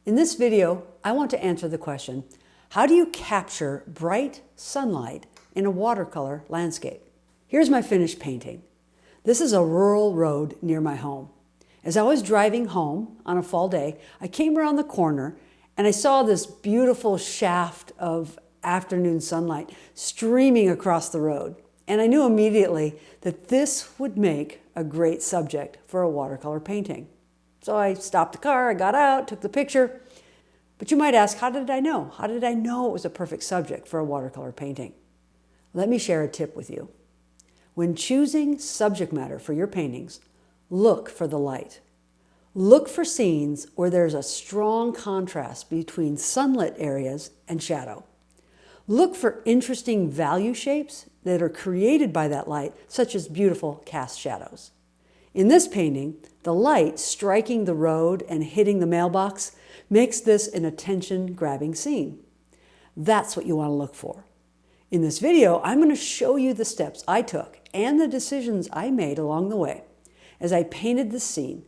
In this video, I want to answer the question, how do you capture bright sunlight in a watercolor landscape? Here's my finished painting. This is a rural road near my home. As I was driving home on a fall day, I came around the corner and I saw this beautiful shaft of afternoon sunlight streaming across the road. And I knew immediately that this would make a great subject for a watercolor painting. So I stopped the car, I got out, took the picture. But you might ask, how did I know? How did I know it was a perfect subject for a watercolor painting? Let me share a tip with you. When choosing subject matter for your paintings, look for the light. Look for scenes where there's a strong contrast between sunlit areas and shadow. Look for interesting value shapes that are created by that light, such as beautiful cast shadows. In this painting, the light striking the road and hitting the mailbox makes this an attention-grabbing scene. That's what you want to look for. In this video, I'm going to show you the steps I took and the decisions I made along the way as I painted this scene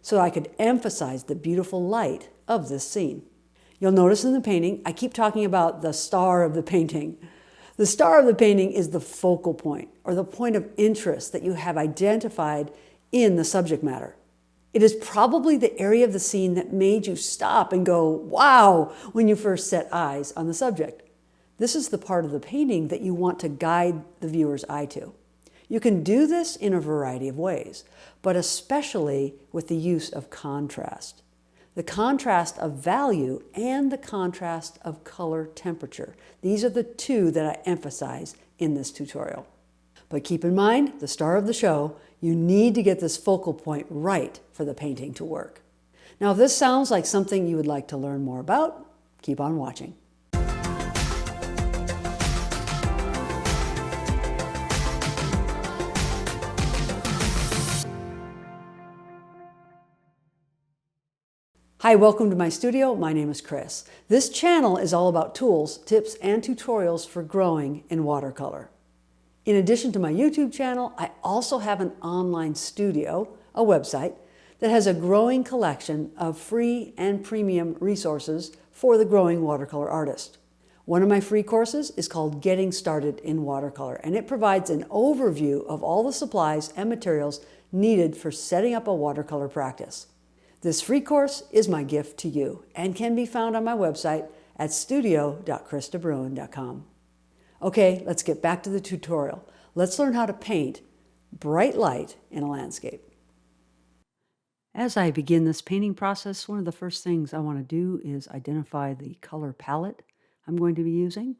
so I could emphasize the beautiful light of this scene. You'll notice in the painting, I keep talking about the star of the painting. The star of the painting is the focal point or the point of interest that you have identified in the subject matter. It is probably the area of the scene that made you stop and go, wow, when you first set eyes on the subject. This is the part of the painting that you want to guide the viewer's eye to. You can do this in a variety of ways, but especially with the use of contrast. The contrast of value and the contrast of color temperature. These are the two that I emphasize in this tutorial. But keep in mind, the star of the show, you need to get this focal point right for the painting to work. Now, if this sounds like something you would like to learn more about, keep on watching. Hi, welcome to my studio. My name is Kris. This channel is all about tools, tips, and tutorials for growing in watercolor. In addition to my YouTube channel, I also have an online studio, a website, that has a growing collection of free and premium resources for the growing watercolor artist. One of my free courses is called Getting Started in Watercolor, and it provides an overview of all the supplies and materials needed for setting up a watercolor practice. This free course is my gift to you and can be found on my website at studio.krisdebruine.com. Okay, let's get back to the tutorial. Let's learn how to paint bright light in a landscape. As I begin this painting process, one of the first things I want to do is identify the color palette I'm going to be using.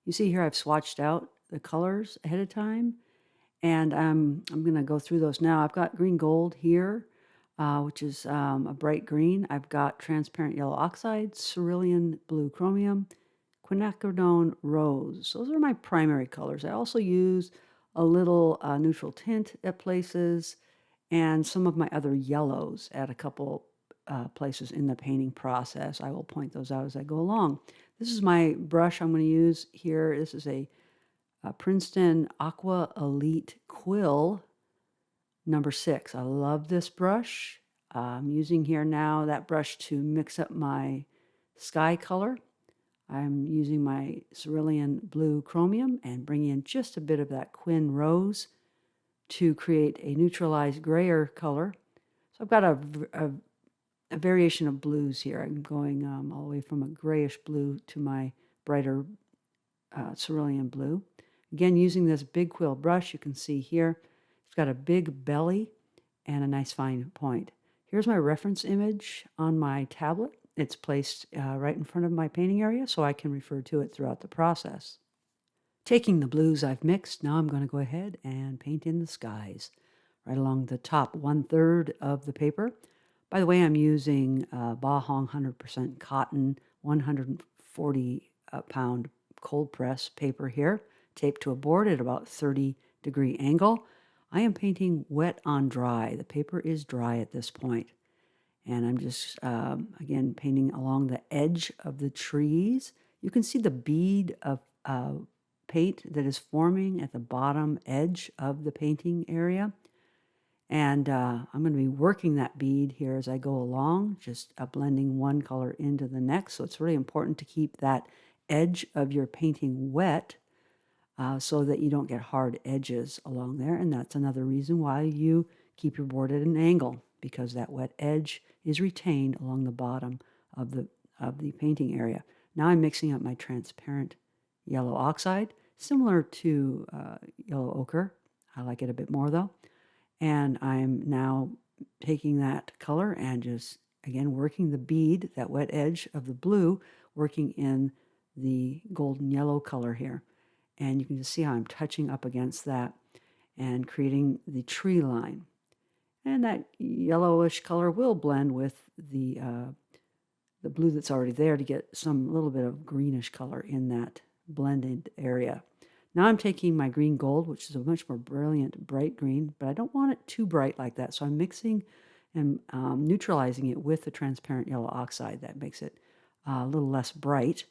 You see here I've swatched out the colors ahead of time, and I'm going to go through those now. I've got green gold here, which is a bright green. I've got transparent yellow oxide, cerulean blue chromium, quinacridone rose. Those are my primary colors. I also use a little neutral tint at places and some of my other yellows at a couple places in the painting process. I will point those out as I go along. This is my brush I'm going to use here. This is a Princeton Aqua Elite Quill number 6. I love this brush. I'm using here now that brush to mix up my sky color. I'm using my cerulean blue chromium and bringing in just a bit of that quin rose to create a neutralized grayer color. So I've got a variation of blues here. I'm going all the way from a grayish blue to my brighter cerulean blue. Again, using this big quill brush, you can see here, it's got a big belly and a nice fine point. Here's my reference image on my tablet. It's placed right in front of my painting area so I can refer to it throughout the process. Taking the blues I've mixed, now I'm going to go ahead and paint in the skies right along the top 1/3 of the paper. By the way, I'm using Bahong 100% cotton 140 pound cold press paper here, taped to a board at about 30-degree angle. I am painting wet on dry. The paper is dry at this point. And I'm just, again, painting along the edge of the trees. You can see the bead of paint that is forming at the bottom edge of the painting area. And I'm going to be working that bead here as I go along, just blending one color into the next. So it's really important to keep that edge of your painting wet so that you don't get hard edges along there. And that's another reason why you keep your board at an angle, because that wet edge is retained along the bottom of the painting area. Now I'm mixing up my transparent yellow oxide, similar to yellow ochre. I like it a bit more though. And I'm now taking that color and just, again, working the bead, that wet edge of the blue, working in the golden yellow color here. And you can just see how I'm touching up against that and creating the tree line. And that yellowish color will blend with the blue that's already there to get some little bit of greenish color in that blended area. Now I'm taking my green gold, which is a much more brilliant, bright green, but I don't want it too bright like that. So I'm mixing and neutralizing it with the transparent yellow oxide. That makes it a little less bright.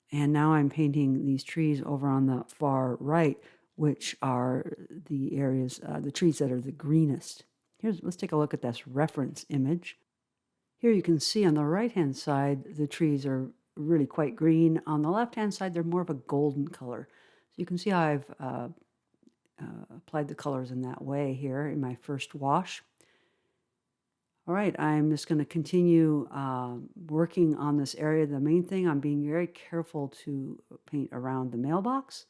And now I'm painting these trees over on the far right, which are the areas, the trees that are the greenest. Let's take a look at this reference image. Here you can see on the right-hand side, the trees are really quite green. On the left-hand side, they're more of a golden color. So you can see how I've applied the colors in that way here in my first wash. All right, I'm just going to continue working on this area. The main thing, I'm being very careful to paint around the mailbox.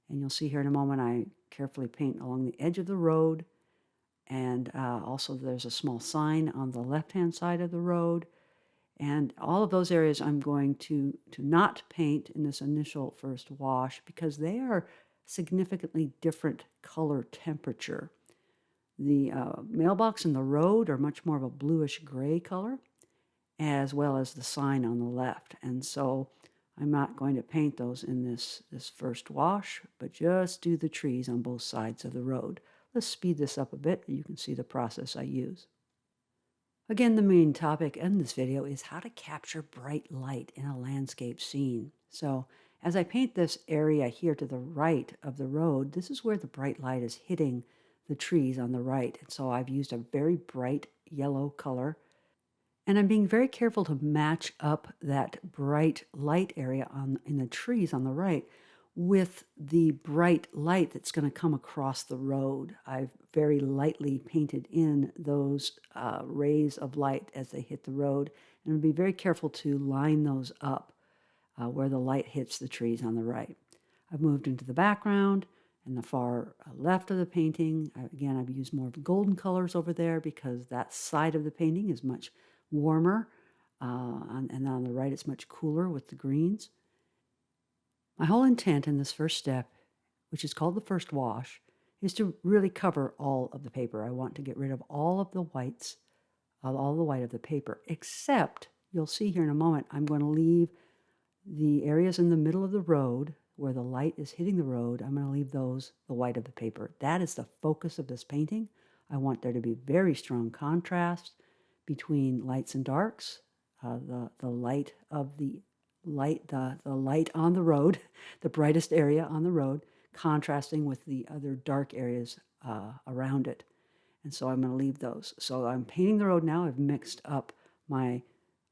And you'll see here in a moment, I carefully paint along the edge of the road. And also there's a small sign on the left-hand side of the road. And all of those areas I'm going to not paint in this initial first wash because they are significantly different color temperature. The mailbox and the road are much more of a bluish gray color, as well as the sign on the left. And so I'm not going to paint those in this first wash, but just do the trees on both sides of the road. Let's speed this up a bit. You can see the process I use. Again, the main topic in this video is how to capture bright light in a landscape scene. So as I paint this area here to the right of the road, this is where the bright light is hitting the trees on the right. And so I've used a very bright yellow color. And I'm being very careful to match up that bright light area in the trees on the right with the bright light that's going to come across the road. I've very lightly painted in those rays of light as they hit the road. And I'll be very careful to line those up where the light hits the trees on the right. I've moved into the background and the far left of the painting. Again, I've used more of the golden colors over there because that side of the painting is much warmer. And on the right, it's much cooler with the greens. My whole intent in this first step, which is called the first wash, is to really cover all of the paper. I want to get rid of all of the whites, all the white of the paper, except, you'll see here in a moment, I'm going to leave the areas in the middle of the road where the light is hitting the road. I'm going to leave those the white of the paper. That is the focus of this painting. I want there to be very strong contrast between lights and darks, the light of the light on the road, the brightest area on the road, contrasting with the other dark areas around it. And so I'm going to leave those. So I'm painting the road now. I've mixed up my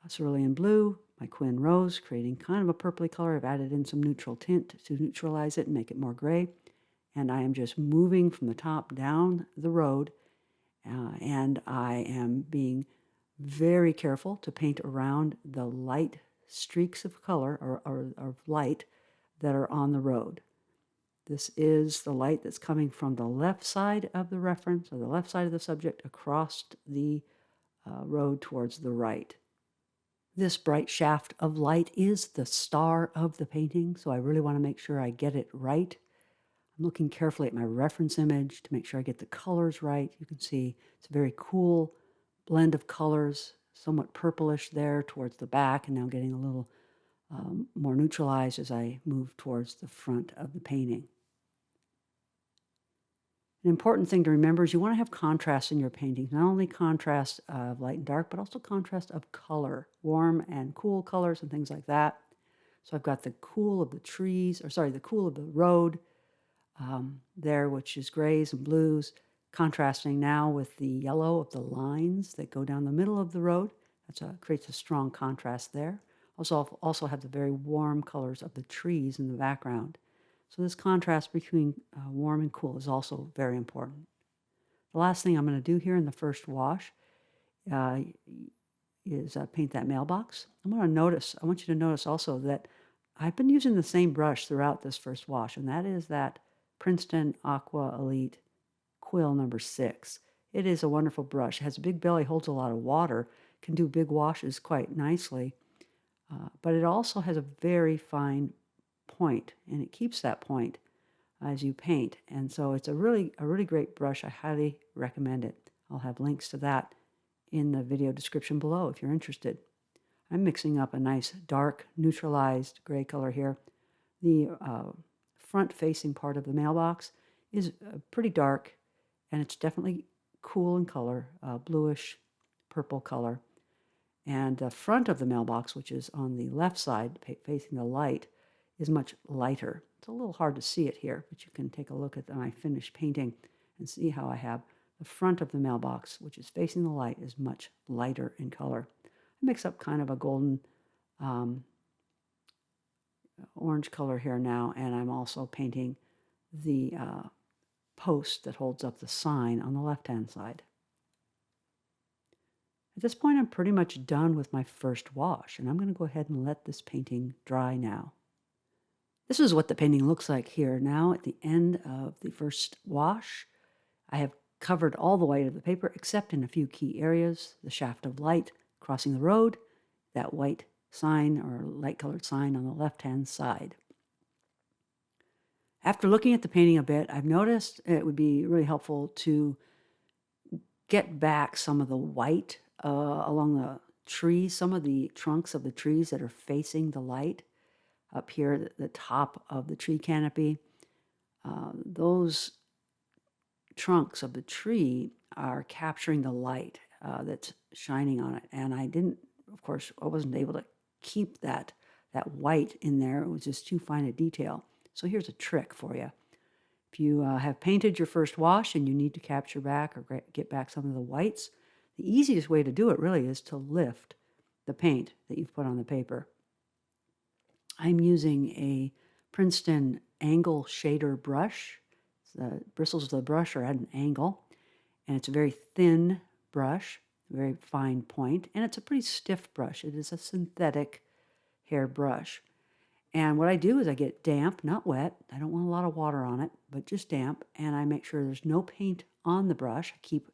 cerulean blue, my Quin rose, creating kind of a purpley color. I've added in some neutral tint to neutralize it and make it more gray. And I am just moving from the top down the road. And I am being very careful to paint around the light streaks of color or of light that are on the road. This is the light that's coming from the left side of the reference, or the left side of the subject, across the road towards the right. This bright shaft of light is the star of the painting, so I really want to make sure I get it right. I'm looking carefully at my reference image to make sure I get the colors right. You can see it's a very cool blend of colors, somewhat purplish there towards the back, and now getting a little more neutralized as I move towards the front of the painting. An important thing to remember is you want to have contrast in your paintings, not only contrast of light and dark, but also contrast of color, warm and cool colors and things like that. So I've got the cool of the trees, the cool of the road there, which is grays and blues, contrasting now with the yellow of the lines that go down the middle of the road. That creates a strong contrast there. Also have the very warm colors of the trees in the background. So this contrast between warm and cool is also very important. The last thing I'm going to do here in the first wash is paint that mailbox. I want you to notice also that I've been using the same brush throughout this first wash, and that is that Princeton Aqua Elite Quill number 6. It is a wonderful brush. It has a big belly, holds a lot of water, can do big washes quite nicely, but it also has a very fine point, and it keeps that point as you paint. And so it's a really great brush. I highly recommend it. I'll have links to that in the video description below if you're interested. I'm mixing up a nice dark neutralized gray color here. The front-facing part of the mailbox is pretty dark, and it's definitely cool in color, bluish purple color. And the front of the mailbox, which is on the left side facing the light, is much lighter. It's a little hard to see it here, but you can take a look at my finished painting and see how I have the front of the mailbox, which is facing the light, is much lighter in color. I mix up kind of a golden orange color here now, and I'm also painting the post that holds up the sign on the left-hand side. At this point, I'm pretty much done with my first wash, and I'm going to go ahead and let this painting dry now. This is what the painting looks like here now at the end of the first wash. I have covered all the white of the paper except in a few key areas: the shaft of light crossing the road, that white sign or light-colored sign on the left-hand side. After looking at the painting a bit, I've noticed it would be really helpful to get back some of the white along the trees, some of the trunks of the trees that are facing the light up here at the top of the tree canopy. Those trunks of the tree are capturing the light that's shining on it. And I wasn't able to keep that white in there. It was just too fine a detail. So here's a trick for you. If you have painted your first wash and you need to capture back or get back some of the whites, the easiest way to do it really is to lift the paint that you've put on the paper. I'm using a Princeton angle shader brush. The bristles of the brush are at an angle, and it's a very thin brush, very fine point, and it's a pretty stiff brush. It is a synthetic hair brush. And what I do is I get damp, not wet. I don't want a lot of water on it, but just damp, and I make sure there's no paint on the brush. I keep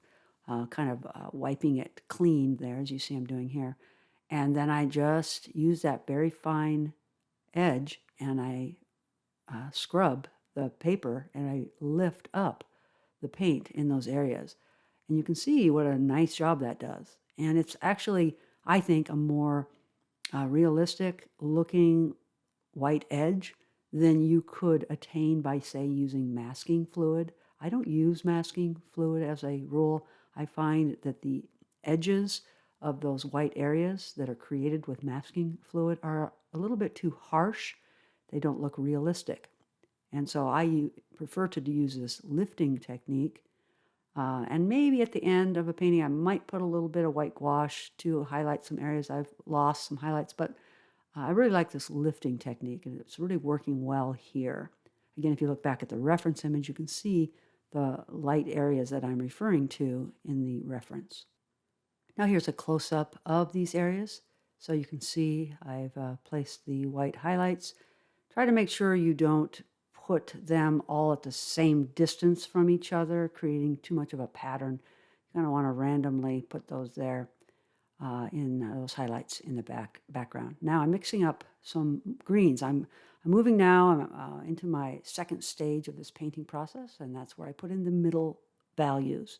wiping it clean there, as you see I'm doing here. And then I just use that very fine edge, and I scrub the paper, and I lift up the paint in those areas. And you can see what a nice job that does. And it's actually, I think, a more realistic looking white edge than you could attain by, say, using masking fluid. I don't use masking fluid as a rule. I find that the edges of those white areas that are created with masking fluid are a little bit too harsh. They don't look realistic. And so I prefer to use this lifting technique. And maybe at the end of a painting, I might put a little bit of white gouache to highlight some areas I've lost some highlights. But I really like this lifting technique, and it's really working well here. Again, if you look back at the reference image, you can see the light areas that I'm referring to in the reference. Now here's a close-up of these areas. So you can see I've placed the white highlights. Try to make sure you don't put them all at the same distance from each other, creating too much of a pattern. You kind of want to randomly put those there in those highlights in the background. Now I'm mixing up some greens. I'm moving now into my second stage of this painting process, and that's where I put in the middle values.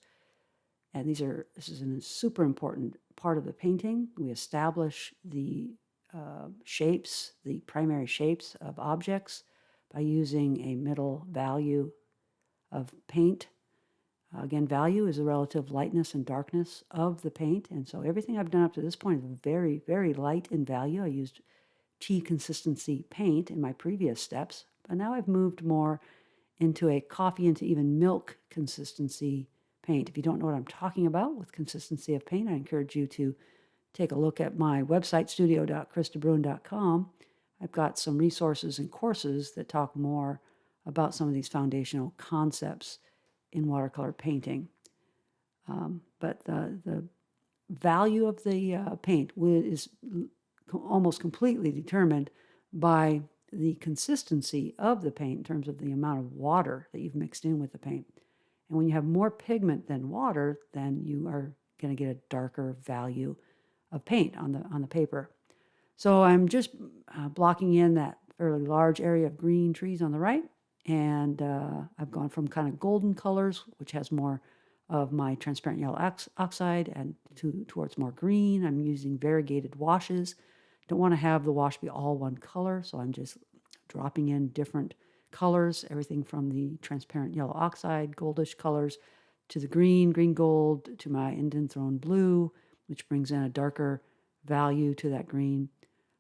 And this is a super important part of the painting. We establish the shapes, the primary shapes of objects by using a middle value of paint. Again, value is the relative lightness and darkness of the paint. And so everything I've done up to this point is very, very light in value. I used tea consistency paint in my previous steps, but now I've moved more into a coffee into even milk consistency paint. If you don't know what I'm talking about with consistency of paint, I encourage you to take a look at my website, studio.krisdebruine.com. I've got some resources and courses that talk more about some of these foundational concepts in watercolor painting. But the value of the paint is almost completely determined by the consistency of the paint in terms of the amount of water that you've mixed in with the paint. And when you have more pigment than water, then you are going to get a darker value of paint on the paper. So I'm just blocking in that fairly large area of green trees on the right, and I've gone from kind of golden colors, which has more of my transparent yellow oxide, and towards more green. I'm using variegated washes. Don't want to have the wash be all one color, so I'm just dropping in different colors, everything from the transparent yellow oxide, goldish colors, to the green gold, to my indanthrone blue, which brings in a darker value to that green.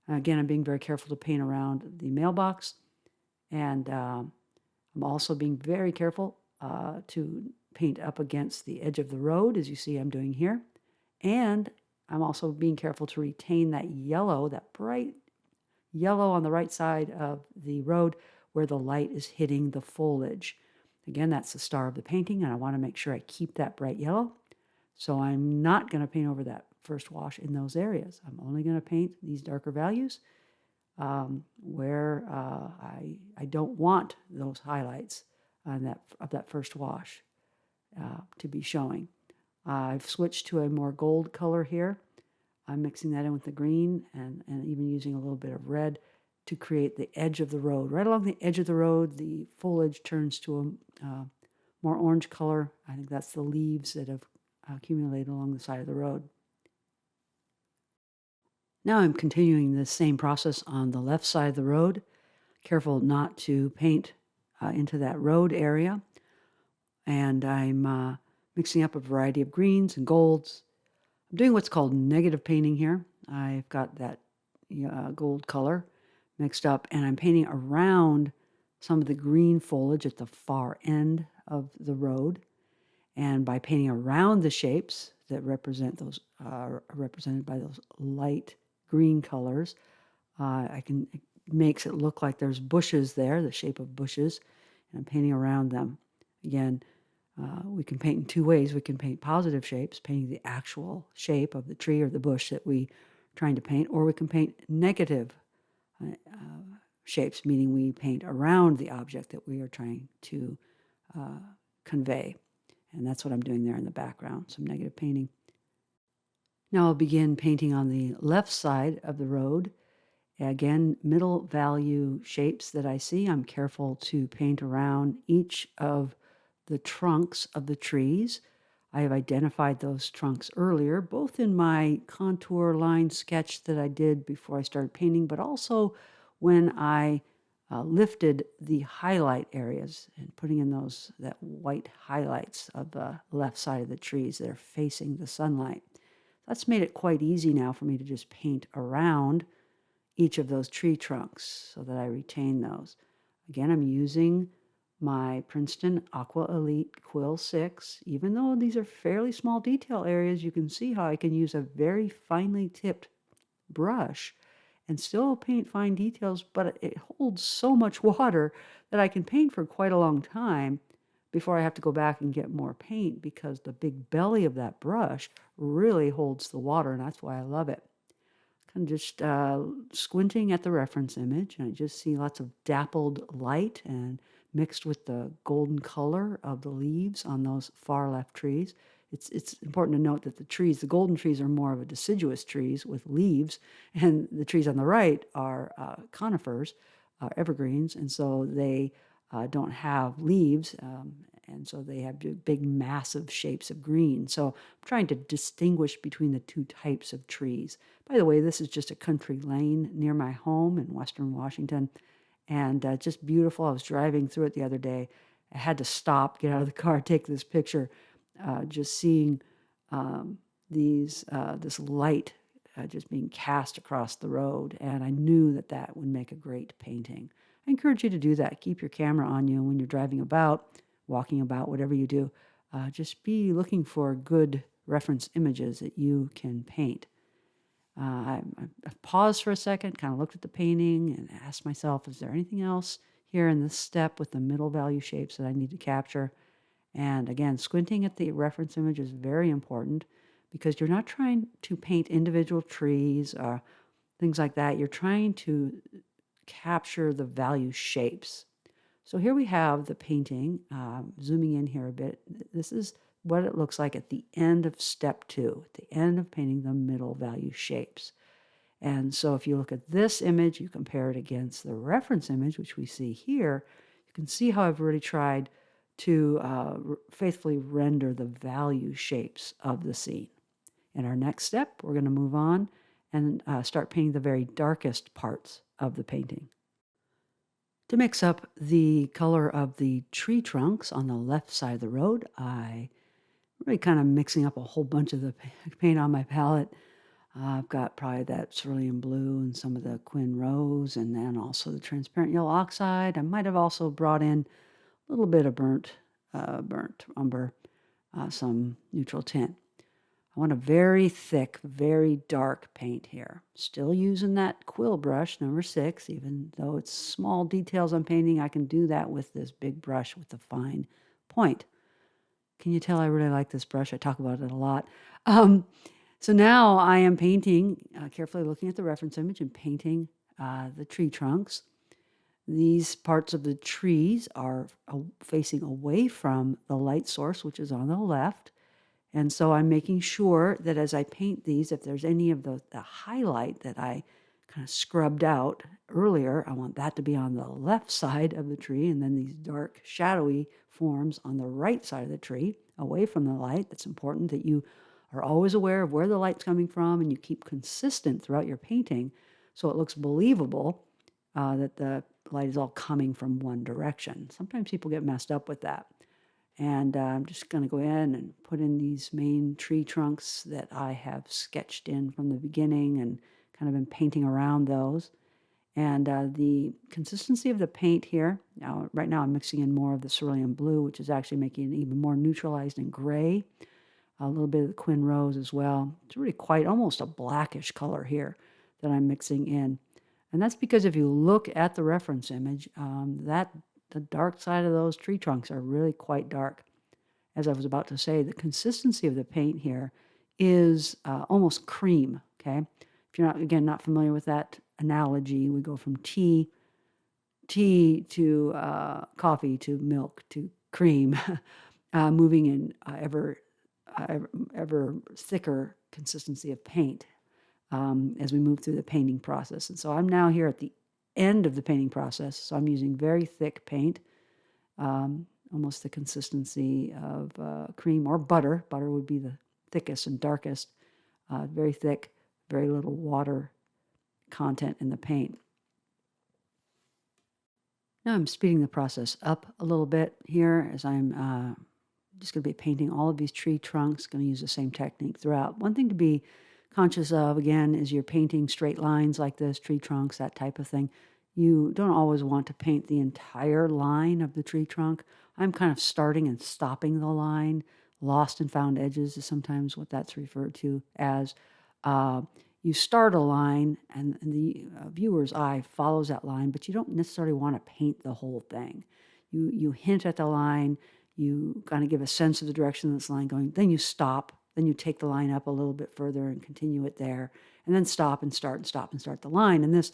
Again, I'm being very careful to paint around the mailbox, and I'm also being very careful to paint up against the edge of the road, as you see I'm doing here. And I'm also being careful to retain that yellow, that bright yellow on the right side of the road where the light is hitting the foliage. Again, that's the star of the painting, and I want to make sure I keep that bright yellow. So I'm not going to paint over that first wash in those areas. I'm only going to paint these darker values where I don't want those highlights on that first wash to be showing. I've switched to a more gold color here. I'm mixing that in with the green and even using a little bit of red to create the edge of the road. Right along the edge of the road, the foliage turns to a more orange color. I think that's the leaves that have accumulated along the side of the road. Now I'm continuing the same process on the left side of the road. Careful not to paint into that road area. And I'm mixing up a variety of greens and golds. I'm doing what's called negative painting here. I've got that gold color mixed up, and I'm painting around some of the green foliage at the far end of the road. And by painting around the shapes that represent those, are represented by those light green colors, it makes it look like there's bushes there, the shape of bushes, and I'm painting around them. Again, we can paint in two ways. We can paint positive shapes, painting the actual shape of the tree or the bush that we're trying to paint, or we can paint negative shapes, meaning we paint around the object that we are trying to convey. And that's what I'm doing there in the background, some negative painting. Now I'll begin painting on the left side of the road. Again, middle value shapes that I see, I'm careful to paint around each of the trunks of the trees. I have identified those trunks earlier, both in my contour line sketch that I did before I started painting, but also when I lifted the highlight areas and putting in that white highlights of the left side of the trees that are facing the sunlight. That's made it quite easy now for me to just paint around each of those tree trunks so that I retain those. Again, I'm using my Princeton Aqua Elite Quill 6. Even though these are fairly small detail areas, you can see how I can use a very finely tipped brush and still paint fine details, but it holds so much water that I can paint for quite a long time before I have to go back and get more paint, because the big belly of that brush really holds the water, and that's why I love it. Kind of just squinting at the reference image, and I just see lots of dappled light and mixed with the golden color of the leaves on those far left trees. It's important to note that the golden trees are more of a deciduous trees with leaves, and the trees on the right are conifers, evergreens, and so they don't have leaves, and so they have big, massive shapes of green. So I'm trying to distinguish between the two types of trees. By the way, this is just a country lane near my home in Western Washington, and just beautiful. I was driving through it the other day. I had to stop, get out of the car, take this picture, just seeing this light just being cast across the road, and I knew that would make a great painting. I encourage you to do that. Keep your camera on you when you're driving about, walking about, whatever you do. just be looking for good reference images that you can paint. I paused for a second, kind of looked at the painting and asked myself, is there anything else here in this step with the middle value shapes that I need to capture? And again, squinting at the reference image is very important because you're not trying to paint individual trees or things like that. You're trying to capture the value shapes. So here we have the painting, zooming in here a bit. This is what it looks like at the end of step 2, at the end of painting the middle value shapes. And so if you look at this image, you compare it against the reference image, which we see here, you can see how I've really tried to faithfully render the value shapes of the scene. In our next step, we're going to move on and start painting the very darkest parts of the painting. To mix up the color of the tree trunks on the left side of the road, I really kind of mixing up a whole bunch of the paint on my palette. I've got probably that cerulean blue and some of the quin rose, and then also the transparent yellow oxide. I might have also brought in a little bit of burnt umber, some neutral tint. I want a very thick, very dark paint here. Still using that quill brush, number 6, even though it's small details I'm painting, I can do that with this big brush with the fine point. Can you tell I really like this brush? I talk about it a lot. So now I am painting, carefully looking at the reference image and painting the tree trunks. These parts of the trees are facing away from the light source, which is on the left. And so I'm making sure that as I paint these, if there's any of the highlight that I kind of scrubbed out earlier, I want that to be on the left side of the tree, and then these dark, shadowy forms on the right side of the tree, away from the light. It's important that you are always aware of where the light's coming from, and you keep consistent throughout your painting so it looks believable that the light is all coming from one direction. Sometimes people get messed up with that. And I'm just going to go in and put in these main tree trunks that I have sketched in from the beginning and kind of been painting around those. And the consistency of the paint here, right now I'm mixing in more of the cerulean blue, which is actually making it even more neutralized and gray. A little bit of the quin rose as well. It's really quite almost a blackish color here that I'm mixing in. And that's because if you look at the reference image, the dark side of those tree trunks are really quite dark. As I was about to say, the consistency of the paint here is almost cream, okay? If you're not familiar with that analogy, we go from tea to coffee to milk to cream, moving in ever thicker consistency of paint as we move through the painting process. And so I'm now here at the end of the painting process, so I'm using very thick paint, almost the consistency of cream or butter. Butter would be the thickest and darkest, very thick, very little water content in the paint. Now I'm speeding the process up a little bit here as I'm just going to be painting all of these tree trunks, going to use the same technique throughout. One thing to be conscious of, again, is you're painting straight lines like this, tree trunks, that type of thing. You don't always want to paint the entire line of the tree trunk. I'm kind of starting and stopping the line. Lost and found edges is sometimes what that's referred to as. You start a line and the viewer's eye follows that line, but you don't necessarily want to paint the whole thing. You hint at the line, you kind of give a sense of the direction of this line going, then you stop, then you take the line up a little bit further and continue it there, and then stop and start and stop and start the line. And this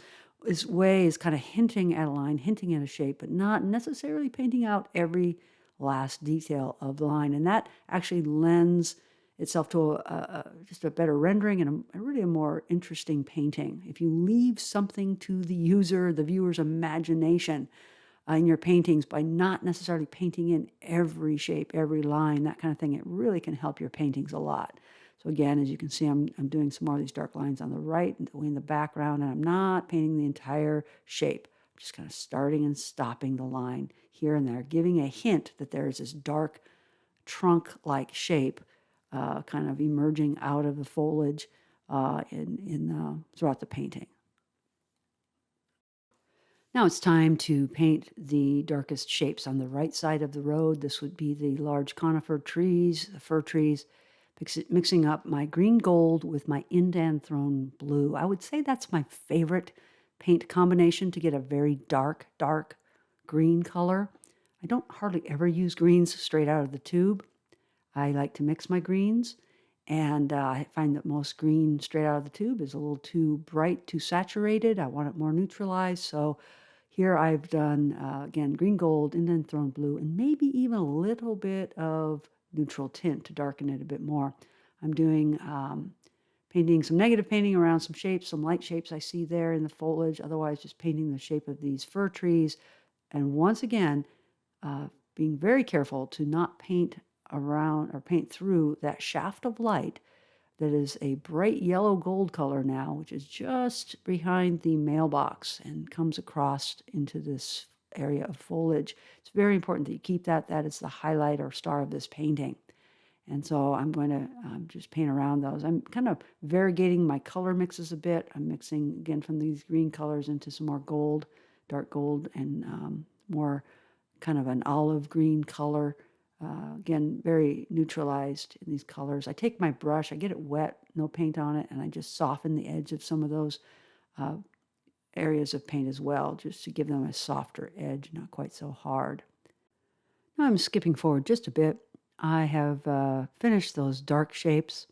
way is kind of hinting at a line, hinting at a shape, but not necessarily painting out every last detail of the line. And that actually lends itself to just a better rendering and really a more interesting painting. If you leave something to the user, the viewer's imagination in your paintings by not necessarily painting in every shape, every line, that kind of thing, it really can help your paintings a lot. So again, as you can see, I'm doing some more of these dark lines on the right and in the background, and I'm not painting the entire shape. I'm just kind of starting and stopping the line here and there, giving a hint that there's this dark trunk-like shape kind of emerging out of the foliage throughout the painting. Now it's time to paint the darkest shapes on the right side of the road. This would be the large conifer trees, the fir trees, mixing up my green gold with my indanthrone blue. I would say that's my favorite paint combination to get a very dark, dark green color. I don't hardly ever use greens straight out of the tube. I like to mix my greens, and I find that most green straight out of the tube is a little too bright, too saturated. I want it more neutralized, so here I've done, again, green gold, indanthrone blue, and maybe even a little bit of neutral tint to darken it a bit more. I'm doing painting some negative painting around some shapes, some light shapes I see there in the foliage, otherwise just painting the shape of these fir trees. And once again, being very careful to not paint around or paint through that shaft of light that is a bright yellow gold color now, which is just behind the mailbox and comes across into this area of foliage. It's very important that you keep that. That is the highlight or star of this painting. And so I'm going to just paint around those. I'm kind of variegating my color mixes a bit. I'm mixing, again, from these green colors into some more gold, dark gold, and more kind of an olive green color. Again, very neutralized in these colors. I take my brush, I get it wet, no paint on it, and I just soften the edge of some of those areas of paint as well, just to give them a softer edge, not quite so hard. Now I'm skipping forward just a bit. I have finished those dark shapes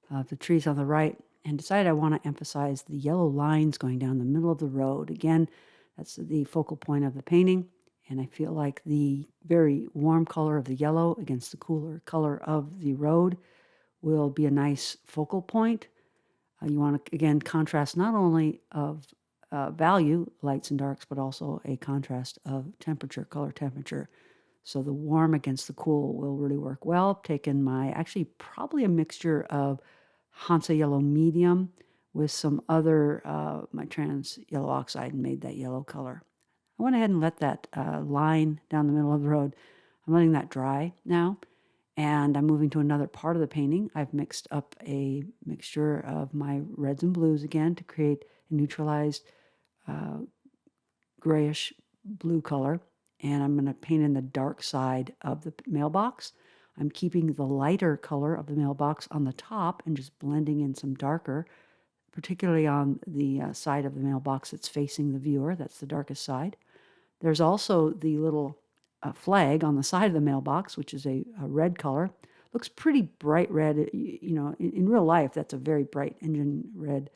of the trees on the right and decided I want to emphasize the yellow lines going down the middle of the road. Again, that's the focal point of the painting. And I feel like the very warm color of the yellow against the cooler color of the road will be a nice focal point. You want to, again, contrast not only of value, lights and darks, but also a contrast of temperature, color temperature. So the warm against the cool will really work well. I've taken actually probably a mixture of Hansa Yellow Medium with some other, my trans yellow oxide, and made that yellow color. I went ahead and let that line down the middle of the road. I'm letting that dry now, and I'm moving to another part of the painting. I've mixed up a mixture of my reds and blues again to create a neutralized grayish blue color, and I'm going to paint in the dark side of the mailbox. I'm keeping the lighter color of the mailbox on the top and just blending in some darker, particularly on the side of the mailbox that's facing the viewer. That's the darkest side. There's also the little flag on the side of the mailbox, which is a red color. Looks pretty bright red. You know, in real life, that's a very bright engine red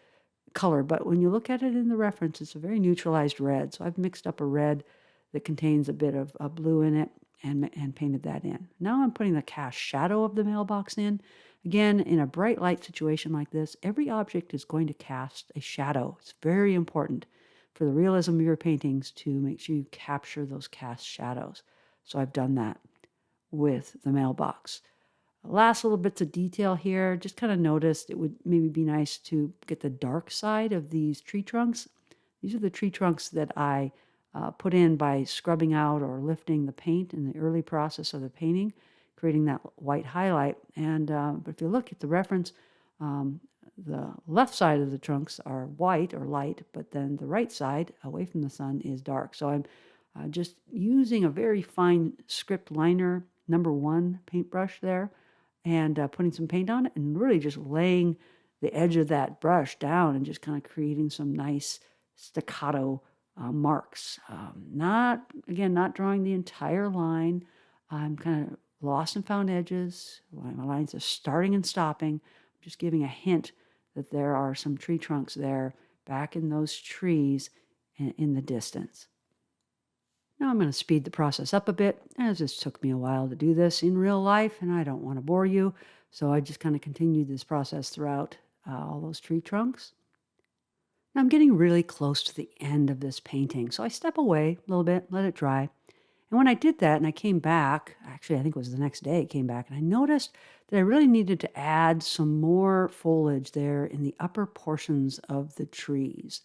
color. But when you look at it in the reference, it's a very neutralized red. So I've mixed up a red that contains a bit of blue in it and painted that in. Now I'm putting the cast shadow of the mailbox in. Again, in a bright light situation like this, every object is going to cast a shadow. It's very important for the realism of your paintings to make sure you capture those cast shadows. So I've done that with the mailbox. Last little bits of detail here, just kind of noticed it would maybe be nice to get the dark side of these tree trunks. These are the tree trunks that I put in by scrubbing out or lifting the paint in the early process of the painting, creating that white highlight. And but if you look at the reference, the left side of the trunks are white or light, but then the right side, away from the sun, is dark. So I'm just using a very fine script liner #1 paintbrush there, and putting some paint on it, and really just laying the edge of that brush down and just kind of creating some nice staccato marks. Not drawing the entire line. I'm kind of lost and found edges. My lines are starting and stopping. I'm just giving a hint that there are some tree trunks there back in those trees in the distance. Now I'm going to speed the process up a bit, as this took me a while to do this in real life, and I don't want to bore you, so I just kind of continued this process throughout all those tree trunks. Now I'm getting really close to the end of this painting, so I step away a little bit, let it dry. And when I did that and I came back, actually I think it was the next day I came back, and I noticed that I really needed to add some more foliage there in the upper portions of the trees.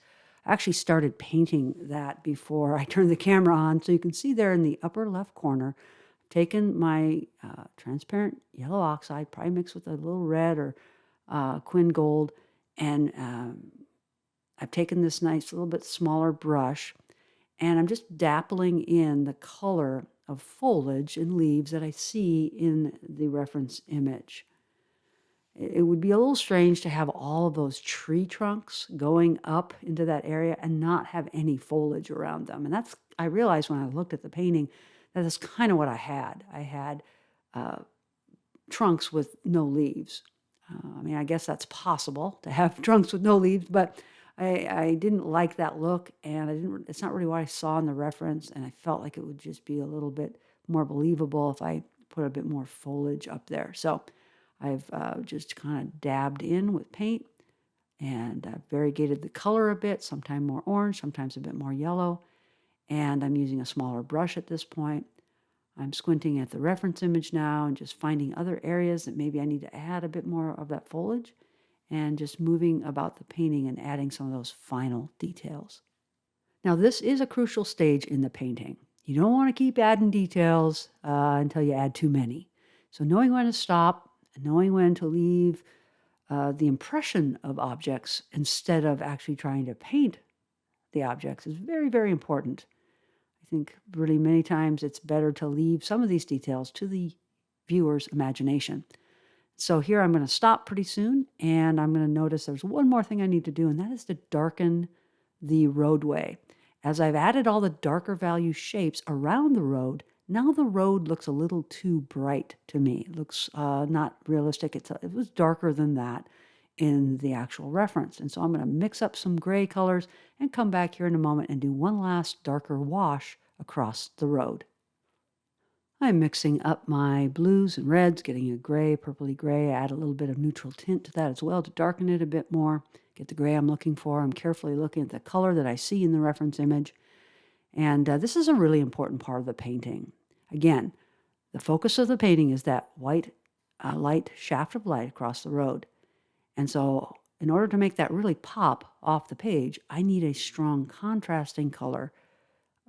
I actually started painting that before I turned the camera on, so you can see there in the upper left corner, I've taken my transparent yellow oxide, probably mixed with a little red or quin gold, and I've taken this nice little bit smaller brush, and I'm just dappling in the color of foliage and leaves that I see in the reference image. It would be a little strange to have all of those tree trunks going up into that area and not have any foliage around them. And I realized when I looked at the painting that that's kind of what I had. I had trunks with no leaves. I mean, I guess that's possible to have trunks with no leaves, but I didn't like that look, and it's not really what I saw in the reference, and I felt like it would just be a little bit more believable if I put a bit more foliage up there. So I've just kind of dabbed in with paint, and I've variegated the color a bit, sometimes more orange, sometimes a bit more yellow, and I'm using a smaller brush at this point. I'm squinting at the reference image now and just finding other areas that maybe I need to add a bit more of that foliage, and just moving about the painting and adding some of those final details. Now, this is a crucial stage in the painting. You don't want to keep adding details until you add too many. So knowing when to stop, and knowing when to leave the impression of objects instead of actually trying to paint the objects is very, very important. I think really many times it's better to leave some of these details to the viewer's imagination. So here I'm going to stop pretty soon, and I'm going to notice there's one more thing I need to do, and that is to darken the roadway. As I've added all the darker value shapes around the road, now the road looks a little too bright to me. It looks not realistic. It was darker than that in the actual reference. And so I'm going to mix up some gray colors and come back here in a moment and do one last darker wash across the road. I'm mixing up my blues and reds, getting a gray, purpley gray. I add a little bit of neutral tint to that as well to darken it a bit more, get the gray I'm looking for. I'm carefully looking at the color that I see in the reference image. And this is a really important part of the painting. Again, the focus of the painting is that white light shaft of light across the road. And so in order to make that really pop off the page, I need a strong contrasting color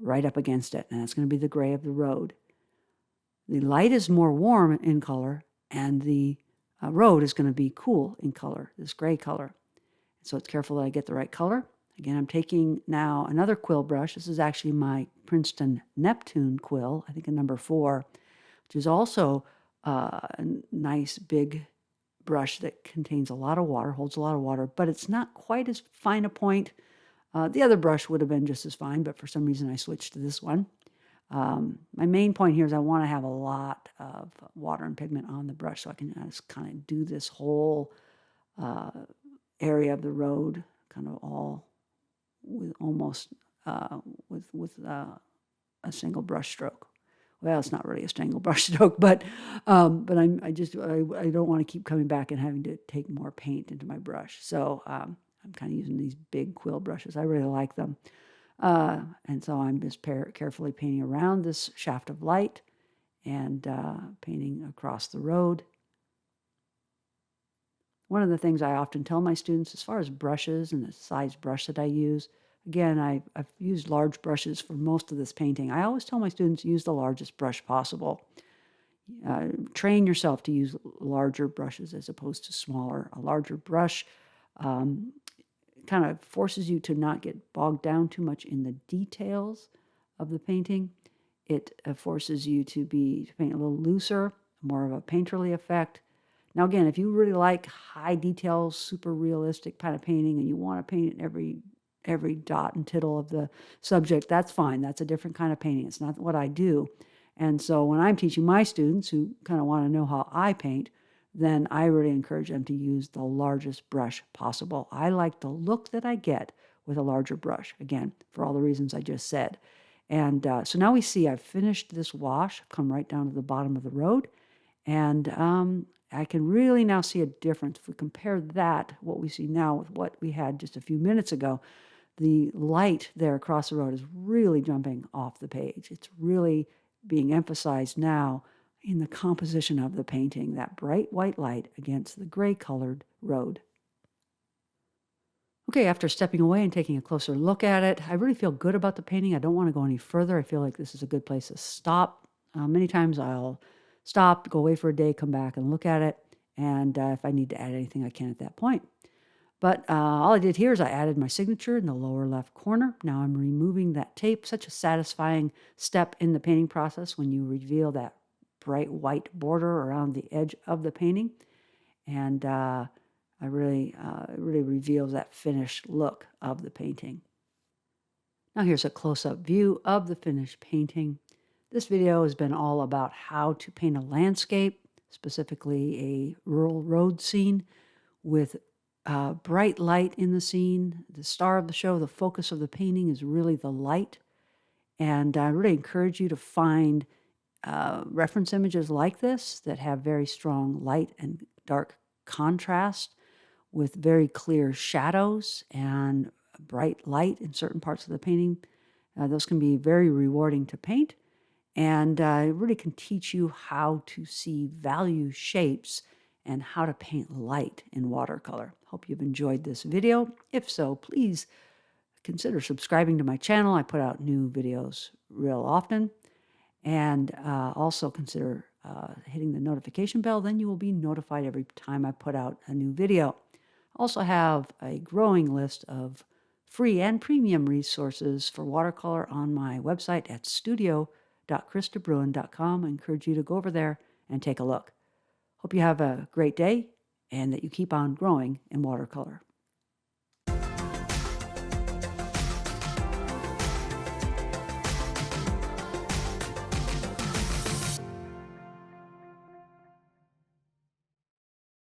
right up against it. And that's going to be the gray of the road. The light is more warm in color, and the road is going to be cool in color, this gray color. So it's careful that I get the right color. Again, I'm taking now another quill brush. This is actually my Princeton Neptune quill, I think a number 4, which is also a nice big brush that contains a lot of water, holds a lot of water, but it's not quite as fine a point. The other brush would have been just as fine, but for some reason I switched to this one. My main point here is I want to have a lot of water and pigment on the brush so I can just kind of do this whole area of the road kind of all with almost with a single brush stroke. Well, it's not really a single brush stroke, but I don't want to keep coming back and having to take more paint into my brush. So I'm kind of using these big quill brushes. I really like them. And so I'm just carefully painting around this shaft of light and painting across the road. One of the things I often tell my students as far as brushes and the size brush that I use, again, I've used large brushes for most of this painting. I always tell my students use the largest brush possible. Train yourself to use larger brushes as opposed to smaller. A larger brush kind of forces you to not get bogged down too much in the details of the painting. It forces you to paint a little looser, more of a painterly effect. Now, again, if you really like high details, super realistic kind of painting, and you want to paint every dot and tittle of the subject, that's fine. That's a different kind of painting. It's not what I do. And so when I'm teaching my students who kind of want to know how I paint, then I really encourage them to use the largest brush possible. I like the look that I get with a larger brush, again, for all the reasons I just said. And so now we see I've finished this wash, come right down to the bottom of the road, and I can really now see a difference. If we compare that, what we see now, with what we had just a few minutes ago, the light there across the road is really jumping off the page. It's really being emphasized now in the composition of the painting, that bright white light against the gray-colored road. Okay, after stepping away and taking a closer look at it, I really feel good about the painting. I don't want to go any further. I feel like this is a good place to stop. Many times I'll stop, go away for a day, come back and look at it, and if I need to add anything, I can at that point. But all I did here is I added my signature in the lower left corner. Now I'm removing that tape. Such a satisfying step in the painting process when you reveal that bright white border around the edge of the painting. And it really reveals that finished look of the painting. Now here's a close-up view of the finished painting. This video has been all about how to paint a landscape, specifically a rural road scene with bright light in the scene. The star of the show, the focus of the painting is really the light. And I really encourage you to find reference images like this that have very strong light and dark contrast with very clear shadows and bright light in certain parts of the painting. Those can be very rewarding to paint, and it really can teach you how to see value shapes and how to paint light in watercolor. Hope you've enjoyed this video. If so, please consider subscribing to my channel. I put out new videos real often. And also consider hitting the notification bell. Then you will be notified every time I put out a new video. I also have a growing list of free and premium resources for watercolor on my website at studio.krisdebruine.com. I encourage you to go over there and take a look. Hope you have a great day and that you keep on growing in watercolor.